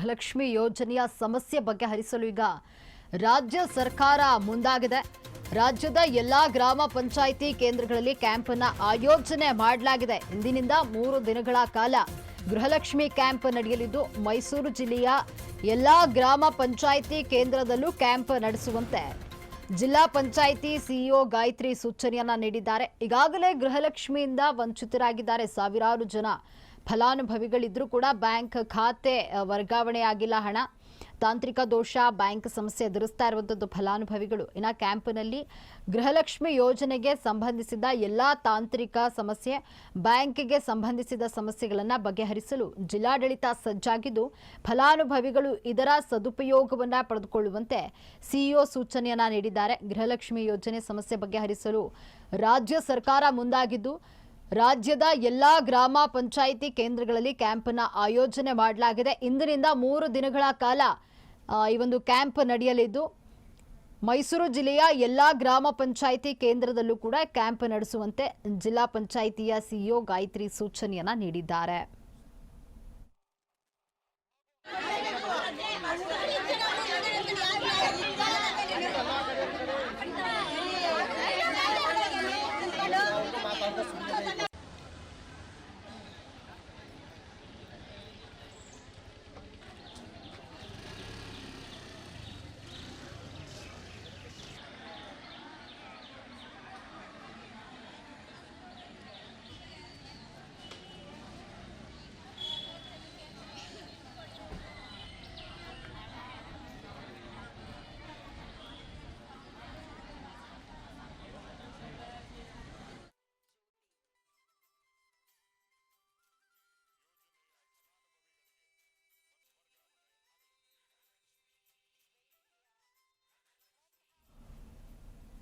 ಗೃಹಲಕ್ಷ್ಮಿ ಯೋಜನೆಯ ಸಮಸ್ಯೆ ಬಗೆಹರಿಸಲು ಈಗ ರಾಜ್ಯ ಸರ್ಕಾರ ಮುಂದಾಗಿದೆ. ರಾಜ್ಯದ ಎಲ್ಲಾ ಗ್ರಾಮ ಪಂಚಾಯಿತಿ ಕೇಂದ್ರಗಳಲ್ಲಿ ಕ್ಯಾಂಪ್ ಅನ್ನು ಆಯೋಜನೆ ಮಾಡಲಾಗಿದೆ. ಇಂದಿನಿಂದ 3 ದಿನಗಳ ಕಾಲ ಗೃಹಲಕ್ಷ್ಮಿ ಕ್ಯಾಂಪ್ ನಡೆಯಲಿದ್ದು ಮೈಸೂರು ಜಿಲ್ಲೆಯ ಎಲ್ಲಾ ಗ್ರಾಮ ಪಂಚಾಯಿತಿ ಕೇಂದ್ರದಲ್ಲೂ ಕ್ಯಾಂಪ್ ನಡೆಸುವಂತೆ ಜಿಲ್ಲಾ ಪಂಚಾಯಿತಿ ಸಿಇಒ ಗಾಯತ್ರಿ ಸೂಚನೆಯನ್ನ ನೀಡಿದ್ದಾರೆ. ಈಗಾಗಲೇ ಗೃಹಲಕ್ಷ್ಮಿಯಿಂದ ವಂಚಿತರಾಗಿದ್ದಾರೆ ಸಾವಿರಾರು ಜನ ಫಲಾನುಭವಿಗಳಿದ್ರೂ ಕೂಡ ಬ್ಯಾಂಕ್ ಖಾತೆ ವರ್ಗಾವಣೆ ಆಗಿಲ್ಲ ಹಣ. ತಾಂತ್ರಿಕ ದೋಷ, ಬ್ಯಾಂಕ್ ಸಮಸ್ಯೆ ಎದುರಿಸ್ತಾ ಇರುವಂಥದ್ದು ಫಲಾನುಭವಿಗಳು. ಇನ್ನು ಕ್ಯಾಂಪ್ನಲ್ಲಿ ಗೃಹಲಕ್ಷ್ಮಿ ಯೋಜನೆಗೆ ಸಂಬಂಧಿಸಿದ ಎಲ್ಲಾ ತಾಂತ್ರಿಕ ಸಮಸ್ಯೆ, ಬ್ಯಾಂಕ್ಗೆ ಸಂಬಂಧಿಸಿದ ಸಮಸ್ಯೆಗಳನ್ನು ಬಗೆಹರಿಸಲು ಜಿಲ್ಲಾಡಳಿತ ಸಜ್ಜಾಗಿದ್ದು ಫಲಾನುಭವಿಗಳು ಇದರ ಸದುಪಯೋಗವನ್ನು ಪಡೆದುಕೊಳ್ಳುವಂತೆ ಸಿಇಒ ಸೂಚನೆಯನ್ನ ನೀಡಿದ್ದಾರೆ. ಗೃಹಲಕ್ಷ್ಮಿ ಯೋಜನೆ ಸಮಸ್ಯೆ ಬಗೆಹರಿಸಲು ರಾಜ್ಯ ಸರ್ಕಾರ ಮುಂದಾಗಿದ್ದು ರಾಜ್ಯದ ಎಲ್ಲಾ ಗ್ರಾಮ ಪಂಚಾಯಿತಿ ಕೇಂದ್ರಗಳಲ್ಲಿ ಕ್ಯಾಂಪ್ ಅನ್ನು ಆಯೋಜನೆ ಮಾಡಲಾಗಿದೆ. ಇಂದಿನಿಂದ 3 ದಿನಗಳ ಕಾಲ ಈ ಒಂದು ಕ್ಯಾಂಪ್ ನಡೆಯಲಿದ್ದು ಮೈಸೂರು ಜಿಲ್ಲೆಯ ಎಲ್ಲಾ ಗ್ರಾಮ ಪಂಚಾಯಿತಿ ಕೇಂದ್ರದಲ್ಲೂ ಕೂಡ ಕ್ಯಾಂಪ್ ನಡೆಸುವಂತೆ ಜಿಲ್ಲಾ ಪಂಚಾಯಿತಿಯ ಸಿಇಒ ಗಾಯತ್ರಿ ಸೂಚನೆಯನ್ನ ನೀಡಿದ್ದಾರೆ.